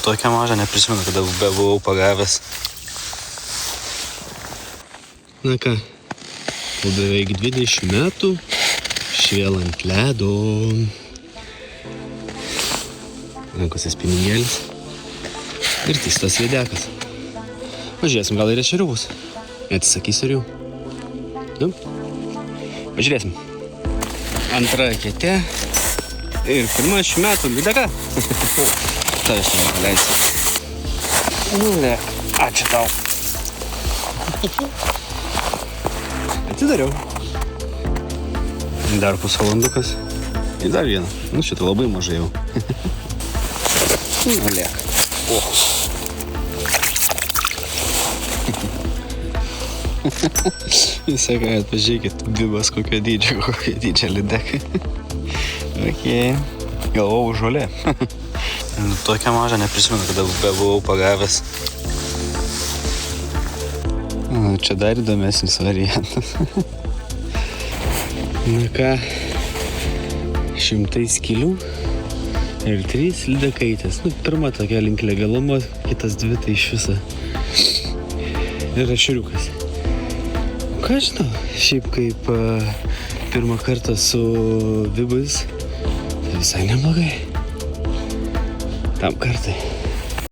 Tokią mažą neprisimenu, kada buvau pagavęs. Na ką, po beveik 20 metų švėl ant ledo. Rankose spiningėlis ir tistas lėdekas. Pažiūrėsim, gal ir ešerių bus. Atsisakysiu ir jų. Nu, pažiūrėsim. Antra kėtė ir pirma šių metų lydeka. Tai aš nepaleisiu. Ne, ačiū tau. Atidariau. Dar pusvalandukas. Ir dar vieną. Nu, šitą labai mažai jau. Liek. O. Jis sako, pažiūrėkit, bibas kokio dydžio lydeka. Ok. Galvau žolė. Tokią mažą neprisimenu, kada buvau pagavęs. Čia dar įdomesnis variantas. Na ką, 100 skylių ir 3 lydekaitės. Nu, pirma tokia link legalumo, kitas 2 tai iš viso. Ir ešeriukas. Ką žinau, šiaip kaip pirmą kartą su bibais, tai visai neblogai. Tam kartai.